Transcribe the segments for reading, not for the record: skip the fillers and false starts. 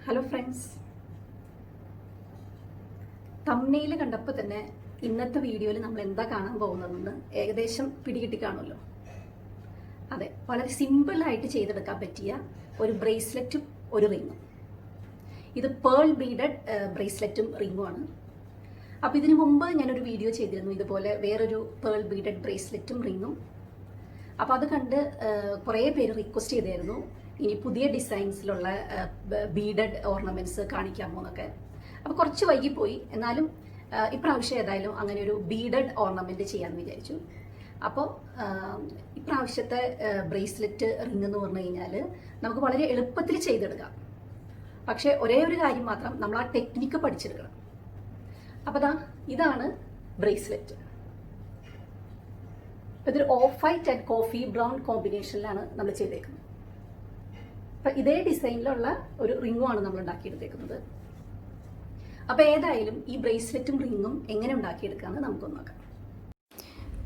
Hello friends, thumbnail കണ്ടപ്പോൾ തന്നെ ഇന്നത്തെ വീഡിയോയിൽ നമ്മൾ എന്താ കാണാൻ പോകുന്നതെന്ന് ഏകദേശം പിടികിട്ടി കാണുമല്ലോ. അതെ, വളരെ സിമ്പിളായിട്ട് ചെയ്തെടുക്കാൻ പറ്റിയ ഒരു ബ്രേസ്ലെറ്റും ഒരു റിങ്ങും. ഇത് പേൾ ബീഡഡ് ബ്രേസ്ലെറ്റും റിങ്ങുമാണ്. അപ്പോൾ ഇതിനു മുമ്പ് ഞാനൊരു വീഡിയോ ചെയ്തിരുന്നു ഇതുപോലെ വേറൊരു പേൾ ബീഡഡ് ബ്രേസ്ലെറ്റും റിങ്ങും. അപ്പോൾ അത് കണ്ട് കുറേ പേര് റിക്വസ്റ്റ് ചെയ്തായിരുന്നു ഇനി പുതിയ ഡിസൈൻസിലുള്ള ബീഡഡ് ഓർണമെൻറ്റ്സ് കാണിക്കാമോ എന്നൊക്കെ. അപ്പോൾ കുറച്ച് വൈകിപ്പോയി, എന്നാലും ഇപ്രാവശ്യം ഏതായാലും അങ്ങനെ ഒരു ബീഡഡ് ഓർണമെൻറ്റ് ചെയ്യാമെന്ന് വിചാരിച്ചു. അപ്പോൾ ഇപ്രാവശ്യത്തെ ബ്രേസ്ലെറ്റ് റിങ് എന്ന് പറഞ്ഞു കഴിഞ്ഞാൽ നമുക്ക് വളരെ എളുപ്പത്തിൽ ചെയ്തെടുക്കാം. പക്ഷേ ഒരേ ഒരു കാര്യം മാത്രം, നമ്മൾ ആ ടെക്നിക്ക് പഠിച്ചെടുക്കണം. അപ്പോൾ ഇതാണ് ബ്രേസ്ലെറ്റ്. ഇതൊരു off white and coffee brown കോമ്പിനേഷനിലാണ് നമ്മൾ ചെയ്തേക്കുന്നത്. അപ്പം ഇതേ ഡിസൈനിലുള്ള ഒരു റിങ്ങുമാണ് നമ്മൾ ഉണ്ടാക്കിയെടുത്തേക്കുന്നത്. അപ്പോൾ ഏതായാലും ഈ ബ്രേസ്ലെറ്റും റിങ്ങും എങ്ങനെ ഉണ്ടാക്കിയെടുക്കാമെന്ന് നമുക്കൊന്ന് നോക്കാം.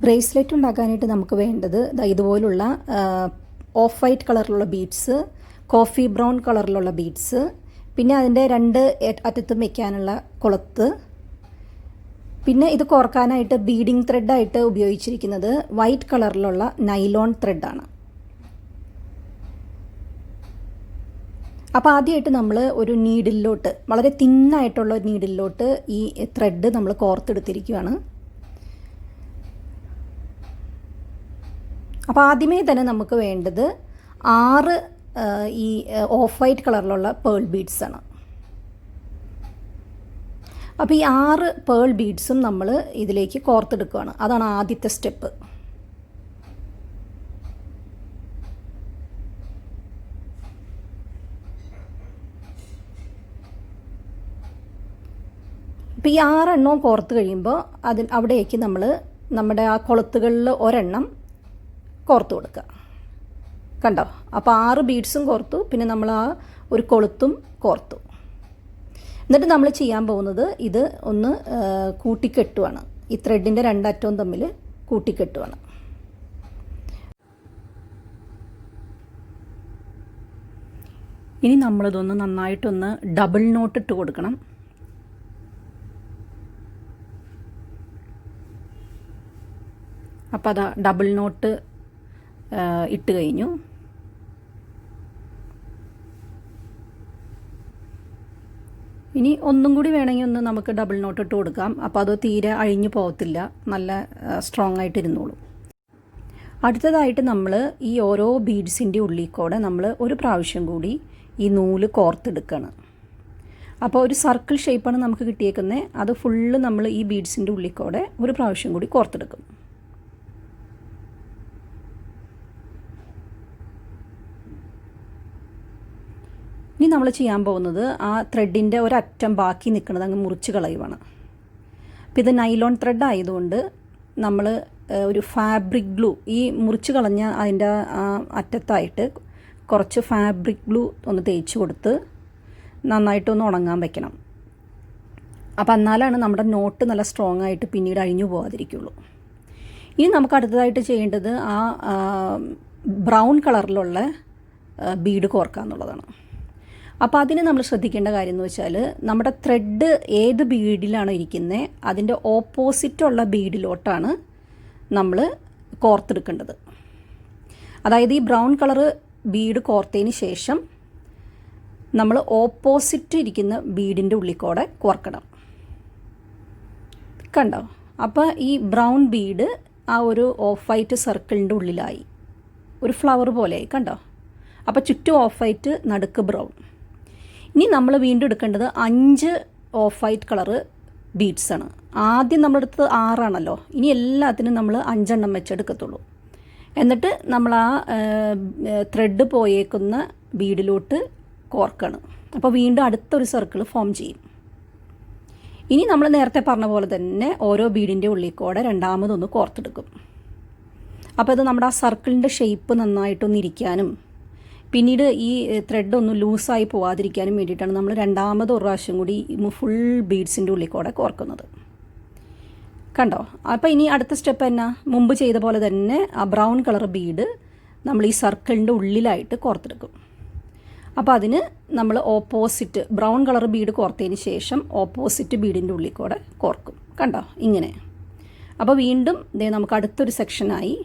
ബ്രേസ്ലെറ്റ് ഉണ്ടാക്കാനായിട്ട് നമുക്ക് വേണ്ടത് ഇതുപോലുള്ള ഓഫ് വൈറ്റ് കളറിലുള്ള ബീഡ്സ്, കോഫി ബ്രൗൺ കളറിലുള്ള ബീഡ്സ്, പിന്നെ അതിൻ്റെ രണ്ട് അറ്റത്തും വയ്ക്കാനുള്ള കൊളുത്ത്, പിന്നെ ഇത് കോർക്കാനായിട്ട് ബീഡിങ് ത്രെഡായിട്ട് ഉപയോഗിച്ചിരിക്കുന്നത് വൈറ്റ് കളറിലുള്ള നൈലോൺ ത്രെഡാണ്. അപ്പോൾ ആദ്യമായിട്ട് നമ്മൾ ഒരു നീഡിലോട്ട്, വളരെ തിന്നായിട്ടുള്ള നീഡിലോട്ട് ഈ ത്രെഡ് നമ്മൾ കോർത്തെടുത്തിരിക്കുകയാണ്. അപ്പോൾ ആദ്യമേ തന്നെ നമുക്ക് വേണ്ടത് 6 ഈ ഓഫ് വൈറ്റ് കളറിലുള്ള പേൾ ബീഡ്സാണ്. അപ്പോൾ ഈ 6 പേൾ ബീഡ്സും നമ്മൾ ഇതിലേക്ക് കോർത്തെടുക്കുകയാണ്. അതാണ് ആദ്യത്തെ സ്റ്റെപ്പ്. ഇപ്പോൾ ഈ 6 എണ്ണവും കോർത്ത് കഴിയുമ്പോൾ അവിടേക്ക് നമ്മൾ നമ്മുടെ ആ കൊളുത്തുകളിൽ ഒരെണ്ണം കോർത്ത് കൊടുക്കുക. കണ്ടോ? അപ്പോൾ 6 ബീഡ്സും കോർത്തു, പിന്നെ നമ്മൾ ആ ഒരു കൊളുത്തും കോർത്തു. എന്നിട്ട് നമ്മൾ ചെയ്യാൻ പോകുന്നത് ഇത് ഒന്ന് കൂട്ടിക്കെട്ടുവാണ്. ഈ ത്രെഡിൻ്റെ രണ്ടറ്റവും തമ്മിൽ കൂട്ടിക്കെട്ടുവാണ്. ഇനി നമ്മളിതൊന്ന് നന്നായിട്ടൊന്ന് ഡബിൾ നോട്ട് ഇട്ട് കൊടുക്കണം. അപ്പോൾ അതാ ഡബിൾ നോട്ട് ഇട്ട് കഴിഞ്ഞു. ഇനി ഒന്നും കൂടി വേണമെങ്കിൽ ഒന്ന് നമുക്ക് ഡബിൾ നോട്ട് ഇട്ട് കൊടുക്കാം. അപ്പോൾ അത് തീരെ അഴിഞ്ഞു പോകത്തില്ല, നല്ല സ്ട്രോങ് ആയിട്ടിരുന്നോളും. അടുത്തതായിട്ട് നമ്മൾ ഈ ഓരോ ബീഡ്സിൻ്റെ ഉള്ളിൽ കൂടെ നമ്മൾ ഒരു പ്രാവശ്യം കൂടി ഈ നൂല് കോർത്തെടുക്കുകയാണ്. അപ്പോൾ ഒരു സർക്കിൾ ഷേപ്പാണ് നമുക്ക് കിട്ടിയേക്കുന്നത്. അത് ഫുള്ള് നമ്മൾ ഈ ബീഡ്സിൻ്റെ ഉള്ളിൽ കൂടെ ഒരു പ്രാവശ്യം കൂടി കോർത്തെടുക്കും. ഇനി നമ്മൾ ചെയ്യാൻ പോകുന്നത് ആ ത്രെഡിൻ്റെ ഒരറ്റം ബാക്കി നിൽക്കുന്നത് അങ്ങ് മുറിച്ച് കളയുവാണ്. അപ്പോൾ ഇത് നൈലോൺ ത്രെഡ് ആയതുകൊണ്ട് നമ്മൾ ഒരു ഫാബ്രിക് ഗ്ലൂ, ഈ മുറിച്ച് കളഞ്ഞ അതിൻ്റെ അറ്റത്തായിട്ട് കുറച്ച് ഫാബ്രിക് ഗ്ലൂ ഒന്ന് തേച്ച് കൊടുത്ത് നന്നായിട്ടൊന്ന് ഉണങ്ങാൻ വയ്ക്കണം. അപ്പോൾ എന്നാലാണ് നമ്മുടെ നോട്ട് നല്ല സ്ട്രോങ് ആയിട്ട് പിന്നീട് അഴിഞ്ഞു പോകാതിരിക്കുള്ളൂ. ഇനി നമുക്ക് അടുത്തതായിട്ട് ചെയ്യേണ്ടത് ആ ബ്രൗൺ കളറിലുള്ള ബീഡ് കോർക്കുക എന്നുള്ളതാണ്. അപ്പോൾ അതിന് നമ്മൾ ശ്രദ്ധിക്കേണ്ട കാര്യം എന്ന് വെച്ചാൽ, നമ്മുടെ ത്രെഡ് ഏത് ബീഡിലാണ് ഇരിക്കുന്നത് അതിൻ്റെ ഓപ്പോസിറ്റുള്ള ബീഡിലോട്ടാണ് നമ്മൾ കോർത്തെടുക്കേണ്ടത്. അതായത് ഈ ബ്രൗൺ കളറ് ബീഡ് കോർത്തതിന് ശേഷം നമ്മൾ ഓപ്പോസിറ്റ് ഇരിക്കുന്ന ബീഡിൻ്റെ ഉള്ളിൽ കൂടെ കോർക്കണം. കണ്ടോ? അപ്പോൾ ഈ ബ്രൗൺ ബീഡ് ആ ഒരു ഓഫ് വൈറ്റ് സർക്കിളിൻ്റെ ഉള്ളിലായി, ഒരു ഫ്ലവർ പോലെയായി. കണ്ടോ? അപ്പോൾ ചുറ്റും ഓഫ് വൈറ്റ്, നടുക്ക് ബ്രൗൺ. ഇനി നമ്മൾ വീണ്ടും എടുക്കേണ്ടത് 5 ഓഫ് വൈറ്റ് കളറ് ബീഡ്സാണ്. ആദ്യം നമ്മളെടുത്തത് 6 ആണല്ലോ. ഇനി എല്ലാത്തിനും നമ്മൾ 5 എണ്ണം വെച്ചെടുക്കത്തുള്ളൂ. എന്നിട്ട് നമ്മൾ ആ ത്രെഡ് പോയേക്കുന്ന ബീഡിലോട്ട് കോർക്കണം. അപ്പോൾ വീണ്ടും അടുത്തൊരു സർക്കിൾ ഫോം ചെയ്യും. ഇനി നമ്മൾ നേരത്തെ പറഞ്ഞ പോലെ തന്നെ ഓരോ ബീഡിൻ്റെ ഉള്ളിൽ കൂടെ രണ്ടാമതൊന്ന് കോർത്തെടുക്കും. അപ്പോൾ ഇത് നമ്മുടെ ആ സർക്കിളിൻ്റെ ഷേപ്പ് നന്നായിട്ടൊന്ന് ഇരിക്കാനും പിന്നീട് ഈ ത്രെഡ് ഒന്ന് ലൂസായി പോവാതിരിക്കാനും വേണ്ടിയിട്ടാണ് നമ്മൾ രണ്ടാമത് ഒരു പ്രാവശ്യം കൂടി ഫുൾ ബീഡ്സിൻ്റെ ഉള്ളിൽ കൂടെ കോർക്കുന്നത്. കണ്ടോ? അപ്പോൾ ഇനി അടുത്ത സ്റ്റെപ്പ് എന്നാ, മുമ്പ് ചെയ്ത പോലെ തന്നെ ആ ബ്രൗൺ കളർ ബീഡ് നമ്മൾ ഈ സർക്കിളിൻ്റെ ഉള്ളിലായിട്ട് കോർത്തെടുക്കും. അപ്പോൾ അതിന് നമ്മൾ ഓപ്പോസിറ്റ് ബ്രൗൺ കളർ ബീഡ് കോർത്തതിന് ശേഷം ഓപ്പോസിറ്റ് ബീഡിൻ്റെ ഉള്ളിൽ കൂടെ കോർക്കും. കണ്ടോ ഇങ്ങനെ. അപ്പോൾ വീണ്ടും ദേ നമുക്ക് അടുത്തൊരു സെക്ഷനായി.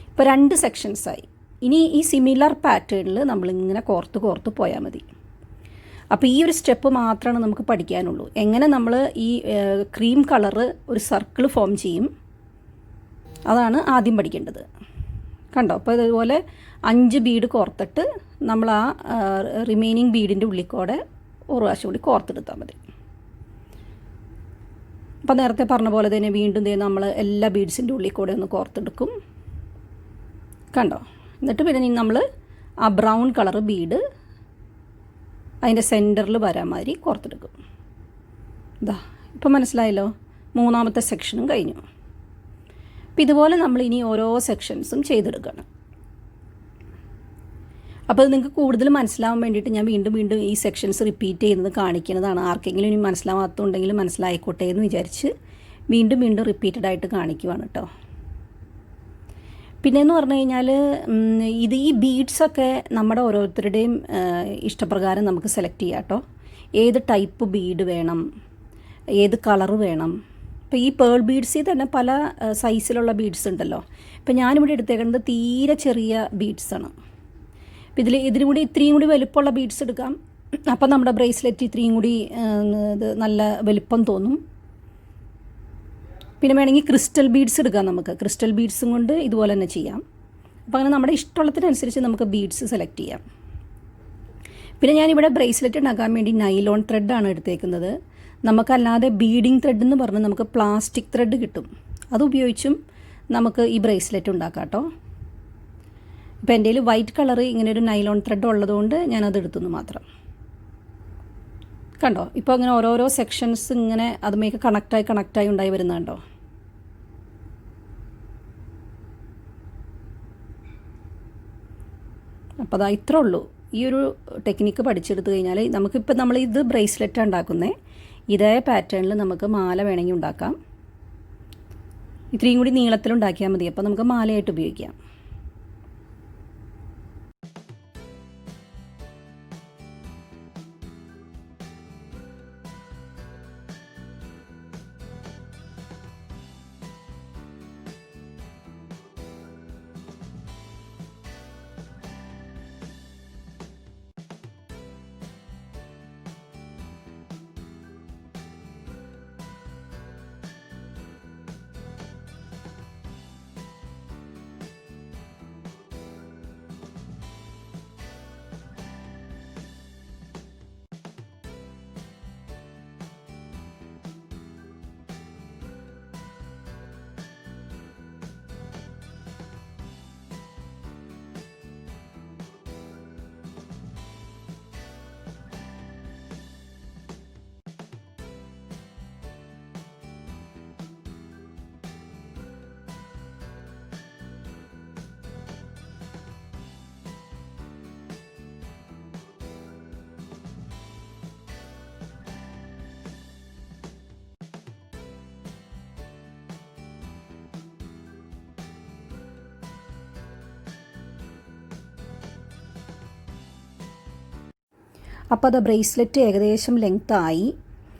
ഇപ്പോൾ 2 സെക്ഷൻസായി. ഇനി ഈ സിമിലർ പാറ്റേണിൽ നമ്മളിങ്ങനെ കോർത്ത് പോയാൽ മതി. അപ്പോൾ ഈ ഒരു സ്റ്റെപ്പ് മാത്രമാണ് നമുക്ക് പഠിക്കാനുള്ളൂ. എങ്ങനെ നമ്മൾ ഈ ക്രീം കളറ് ഒരു സർക്കിൾ ഫോം ചെയ്യും, അതാണ് ആദ്യം പഠിക്കേണ്ടത്. കണ്ടോ. അപ്പോൾ ഇതുപോലെ 5 ബീഡ് കോർത്തിട്ട് നമ്മൾ ആ റിമൈനിങ് ബീഡിൻ്റെ ഉള്ളിൽ കൂടെ ഒരു പ്രാവശ്യം കൂടി കോർത്തെടുത്താൽ മതി. അപ്പോൾ നേരത്തെ പറഞ്ഞ പോലെ തന്നെ വീണ്ടും നമ്മൾ എല്ലാ ബീഡ്സിൻ്റെ ഉള്ളിൽ കൂടെ ഒന്ന് കോർത്തെടുക്കും. കണ്ടോ. എന്നിട്ട് പിന്നെ നമ്മൾ ആ ബ്രൗൺ കളർ ബീഡ് അതിൻ്റെ സെൻറ്ററിൽ വരാൻ മാതിരി കോർത്തെടുക്കും. ഇതാ ഇപ്പം മനസ്സിലായല്ലോ. 3ാമത്തെ സെക്ഷനും കഴിഞ്ഞു. അപ്പോൾ ഇതുപോലെ നമ്മൾ ഇനി ഓരോ സെക്ഷൻസും ചെയ്തെടുക്കണം. അപ്പോൾ അത് നിങ്ങൾക്ക് കൂടുതൽ മനസ്സിലാവാൻ വേണ്ടിയിട്ട് ഞാൻ വീണ്ടും ഈ സെക്ഷൻസ് റിപ്പീറ്റ് ചെയ്യുന്നത് കാണിക്കുന്നതാണ്. ആർക്കെങ്കിലും ഇനി മനസ്സിലാവാത്തതുണ്ടെങ്കിൽ മനസ്സിലായിക്കോട്ടെ എന്ന് വിചാരിച്ച് വീണ്ടും റിപ്പീറ്റഡ് ആയിട്ട് കാണിക്കുവാണ് കേട്ടോ. പിന്നെയെന്ന് പറഞ്ഞു കഴിഞ്ഞാൽ ഈ ബീഡ്സൊക്കെ നമ്മുടെ ഓരോരുത്തരുടെയും ഇഷ്ടപ്രകാരം നമുക്ക് സെലക്ട് ചെയ്യാം കേട്ടോ. ഏത് ടൈപ്പ് ബീഡ് വേണം, ഏത് കളറ് വേണം. ഇപ്പോൾ ഈ പേൾ ബീഡ്സിൽ തന്നെ പല സൈസിലുള്ള ബീഡ്സ് ഉണ്ടല്ലോ. ഇപ്പോൾ ഞാനിവിടെ എടുത്തേക്കുന്നത് തീരെ ചെറിയ ബീഡ്സാണ്. അപ്പോൾ ഇതിനും കൂടി ഇത്രയും കൂടി വലുപ്പമുള്ള ബീഡ്സ് എടുക്കാം. അപ്പോൾ നമ്മുടെ ബ്രേസ്ലെറ്റ് ഇത്രയും കൂടി ഇത് നല്ല വലുപ്പം തോന്നും. പിന്നെ വേണമെങ്കിൽ ക്രിസ്റ്റൽ ബീഡ്സ് എടുക്കാം നമുക്ക്. ക്രിസ്റ്റൽ ബീഡ്സും കൊണ്ട് ഇതുപോലെ തന്നെ ചെയ്യാം. അപ്പോൾ അങ്ങനെ നമ്മുടെ ഇഷ്ടമുള്ളതിനനുസരിച്ച് നമുക്ക് ബീഡ്സ് സെലക്ട് ചെയ്യാം. പിന്നെ ഞാനിവിടെ ബ്രേസ്ലെറ്റ് ഉണ്ടാക്കാൻ വേണ്ടി നൈലോൺ ത്രെഡാണ് എടുത്തേക്കുന്നത്. നമുക്കല്ലാതെ ബീഡിങ് ത്രെഡ് എന്ന് പറഞ്ഞ് നമുക്ക് പ്ലാസ്റ്റിക് ത്രെഡ് കിട്ടും. അതുപയോഗിച്ചും നമുക്ക് ഈ ബ്രേസ്ലെറ്റ് ഉണ്ടാക്കാം കേട്ടോ. ഇപ്പോൾ എൻ്റെ കയ്യിൽ വൈറ്റ് കളർ ഇങ്ങനെ ഒരു നൈലോൺ ത്രെഡ് ഉള്ളതുകൊണ്ട് ഞാനത് എടുത്തുനിന്ന് മാത്രം. കണ്ടോ. ഇപ്പോൾ അങ്ങനെ ഓരോരോ സെക്ഷൻസ് ഇങ്ങനെ അതുമേക്ക് കണക്റ്റായി ഉണ്ടായി വരുന്നുണ്ടോ. അപ്പോൾ അതാ ഇത്രേ ഉള്ളൂ. ഈ ഒരു ടെക്നിക്ക് പഠിച്ചെടുത്ത് കഴിഞ്ഞാൽ നമുക്കിപ്പോൾ നമ്മളിത് ബ്രേസ്ലെറ്റ് ഉണ്ടാക്കുന്നത് ഇതേ പാറ്റേണിൽ നമുക്ക് മാല വേണമെങ്കിൽ ഉണ്ടാക്കാം. ഇത്രയും കൂടി നീളത്തിലുണ്ടാക്കിയാൽ മതി. അപ്പോൾ നമുക്ക് മാലയായിട്ട് ഉപയോഗിക്കാം. അപ്പോൾ അത് ബ്രേസ്ലെറ്റ് ഏകദേശം ലെങ്ത്തായി.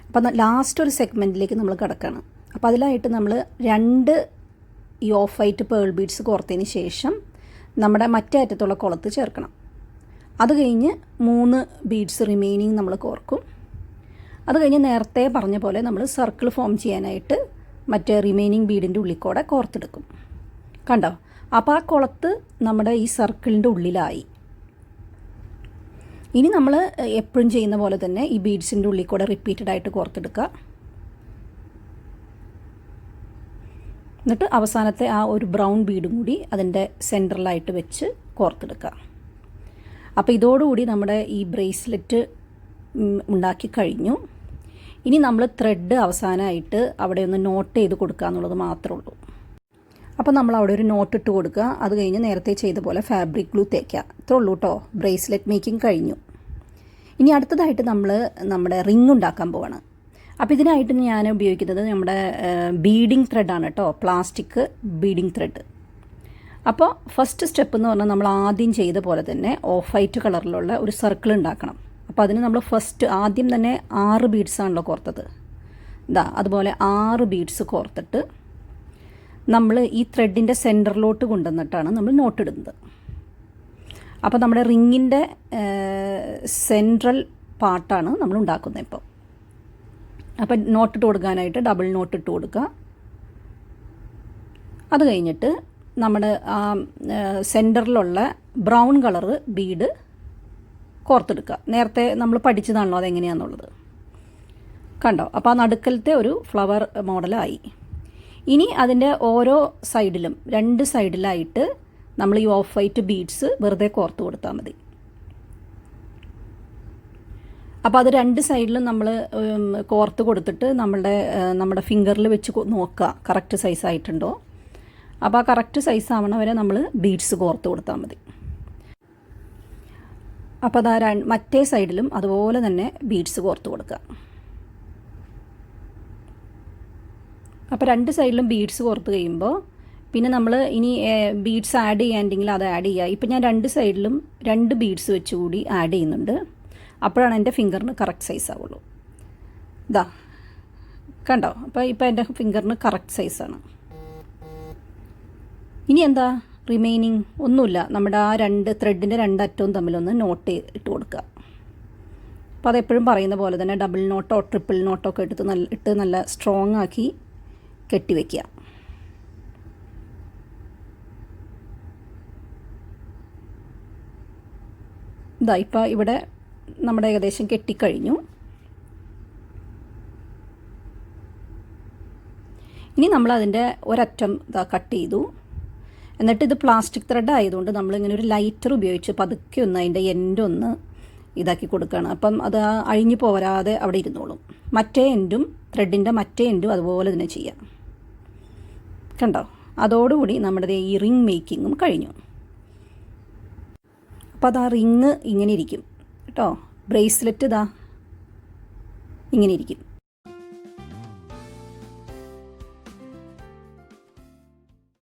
അപ്പോൾ ലാസ്റ്റ് ഒരു സെഗ്മെൻറ്റിലേക്ക് നമ്മൾ കിടക്കണം. അപ്പോൾ അതിലായിട്ട് നമ്മൾ 2 ഈ ഓഫ് വൈറ്റ് പേൾ ബീഡ്സ് കോർത്തതിന് ശേഷം നമ്മുടെ മറ്റേ അറ്റത്തുള്ള കുളത്ത് ചേർക്കണം. അത് കഴിഞ്ഞ് 3 ബീഡ്സ് റിമൈനിങ് നമ്മൾ കോർക്കും. അത് കഴിഞ്ഞ് നേരത്തെ പറഞ്ഞ പോലെ നമ്മൾ സർക്കിൾ ഫോം ചെയ്യാനായിട്ട് മറ്റേ റിമൈനിങ് ബീഡിൻ്റെ ഉള്ളിൽ കൂടെ കോർത്തെടുക്കും. കണ്ടോ. അപ്പോൾ ആ കുളത്ത് നമ്മുടെ ഈ സർക്കിളിൻ്റെ ഉള്ളിലായി. ഇനി നമ്മൾ എപ്പോഴും ചെയ്യുന്ന പോലെ തന്നെ ഈ ബീഡ്സിൻ്റെ ഉള്ളിൽ കൂടെ റിപ്പീറ്റഡ് ആയിട്ട് കോർത്തെടുക്കുക. എന്നിട്ട് അവസാനത്തെ ആ ഒരു ബ്രൗൺ ബീഡും കൂടി അതിൻ്റെ സെൻറ്ററിലായിട്ട് വെച്ച് കോർത്തെടുക്കുക. അപ്പോൾ ഇതോടുകൂടി നമ്മുടെ ഈ ബ്രേസ്ലെറ്റ് ഉണ്ടാക്കി കഴിഞ്ഞു. ഇനി നമ്മൾ ത്രെഡ് അവസാനമായിട്ട് അവിടെ ഒന്ന് നോട്ട് ചെയ്ത് കൊടുക്കുക എന്നുള്ളത് മാത്രമേ ഉള്ളൂ. അപ്പോൾ നമ്മൾ അവിടെ ഒരു നോട്ട് ഇട്ട് കൊടുക്കുക. അത് കഴിഞ്ഞ് നേരത്തെ ചെയ്ത പോലെ ഫാബ്രിക് ഗ്ലൂ തേക്കുക. ഇത്രേ ഉള്ളൂ കേട്ടോ. ബ്രേസ്ലെറ്റ് മേക്കിംഗ് കഴിഞ്ഞു. ഇനി അടുത്തതായിട്ട് നമ്മൾ നമ്മുടെ റിങ് ഉണ്ടാക്കാൻ പോവാണ്. അപ്പോൾ ഇതിനായിട്ട് ഞാൻ ഉപയോഗിക്കുന്നത് നമ്മുടെ ബീഡിങ് ത്രെഡാണ് കേട്ടോ. Plastic beading thread. അപ്പോൾ ഫസ്റ്റ് സ്റ്റെപ്പ് എന്ന് പറഞ്ഞാൽ നമ്മൾ ആദ്യം ചെയ്ത പോലെ തന്നെ ഓഫ് വൈറ്റ് കളറിലുള്ള ഒരു സർക്കിൾ ഉണ്ടാക്കണം. അപ്പോൾ അതിന് നമ്മൾ ആദ്യം തന്നെ 6 ബീഡ്സാണല്ലോ കോർത്തത്. അതുപോലെ 6 ബീഡ്സ് കോർത്തിട്ട് നമ്മൾ ഈ ത്രെഡിൻ്റെ സെൻറ്ററിലോട്ട് കൊണ്ടുവന്നിട്ടാണ് നമ്മൾ നോട്ട് ഇടുന്നത്. അപ്പോൾ നമ്മുടെ റിങ്ങിൻ്റെ സെൻട്രൽ പാർട്ടാണ് നമ്മൾ ഉണ്ടാക്കുന്നത് ഇപ്പോൾ. അപ്പം നോട്ടിട്ട് കൊടുക്കാനായിട്ട് ഡബിൾ നോട്ട് ഇട്ട് കൊടുക്കുക. അത് കഴിഞ്ഞിട്ട് നമ്മുടെ ആ സെൻറ്ററിലുള്ള ബ്രൗൺ കളറ് ബീഡ് കോർത്തെടുക്കുക. നേരത്തെ നമ്മൾ പഠിച്ചതാണല്ലോ അതെങ്ങനെയാണെന്നുള്ളത്. കണ്ടോ? അപ്പോൾ ആ നടുക്കലത്തെ ഒരു ഫ്ലവർ മോഡലായി. ഇനി അതിൻ്റെ ഓരോ സൈഡിലും 2 സൈഡിലായിട്ട് നമ്മൾ ഈ ഓഫ് വൈറ്റ് ബീഡ്സ് വെറുതെ കോർത്ത് കൊടുത്താൽ മതി. അപ്പോൾ അത് 2 സൈഡിലും നമ്മൾ കോർത്ത് കൊടുത്തിട്ട് നമ്മുടെ ഫിംഗറിൽ വെച്ച് നോക്കുക കറക്റ്റ് സൈസ് ആയിട്ടുണ്ടോ. അപ്പോൾ ആ കറക്റ്റ് സൈസ് ആവണ വരെ നമ്മൾ ബീഡ്സ് കോർത്ത് കൊടുത്താൽ മതി. അപ്പോൾ അതാ മറ്റേ സൈഡിലും അതുപോലെ തന്നെ ബീഡ്സ് കോർത്ത് കൊടുക്കുക. അപ്പോൾ 2 സൈഡിലും ബീഡ്സ് കോർത്ത് കഴിയുമ്പോൾ പിന്നെ നമ്മൾ ഇനി ബീഡ്സ് ആഡ് ചെയ്യാണ്ടെങ്കിൽ അത് ആഡ് ചെയ്യുക. ഇപ്പം ഞാൻ 2 സൈഡിലും 2 ബീഡ്സ് വെച്ച് കൂടി ആഡ് ചെയ്യുന്നുണ്ട്. അപ്പോഴാണ് എൻ്റെ ഫിംഗറിന് കറക്റ്റ് സൈസ് ആവുള്ളൂ. കണ്ടോ? അപ്പോൾ ഇപ്പോൾ എൻ്റെ ഫിംഗറിന് കറക്റ്റ് സൈസാണ്. ഇനി എന്താ റിമൈനിങ്? ഒന്നുമില്ല, നമ്മുടെ ആ ത്രെഡിൻ്റെ 2 അറ്റവും തമ്മിലൊന്ന് നോട്ട് ഇട്ട് കൊടുക്കുക. അപ്പോൾ അതെപ്പോഴും പറയുന്ന പോലെ തന്നെ ഡബിൾ നോട്ടോ ട്രിപ്പിൾ നോട്ടോ ഒക്കെ ഇട്ട് നല്ല സ്ട്രോങ് ആക്കി കെട്ടിവെക്കുക. ഇപ്പോൾ ഇവിടെ നമ്മുടെ ഏകദേശം കെട്ടിക്കഴിഞ്ഞു. ഇനി നമ്മളതിൻ്റെ ഒരറ്റം കട്ട് ചെയ്തു. എന്നിട്ട് ഇത് പ്ലാസ്റ്റിക് ത്രെഡ് ആയതുകൊണ്ട് നമ്മളിങ്ങനെ ഒരു ലൈറ്റർ ഉപയോഗിച്ച് പതുക്കെ ഒന്ന് അതിൻ്റെ എൻഡൊന്ന് ഇതാക്കി കൊടുക്കുകയാണ്. അപ്പം അത് അഴിഞ്ഞു പോരാതെ അവിടെ ഇരുന്നോളും. ത്രെഡിൻ്റെ മറ്റേ എൻഡും അതുപോലെ തന്നെ ചെയ്യാം. കണ്ടോ? അതോടുകൂടി നമ്മുടെ ഈ റിങ് മേക്കിങ്ങും കഴിഞ്ഞു. അപ്പോൾ അത് ആ റിങ് ഇങ്ങനെ ഇരിക്കും കേട്ടോ. ബ്രേസ്ലെറ്റ് ഇങ്ങനെ ഇരിക്കും.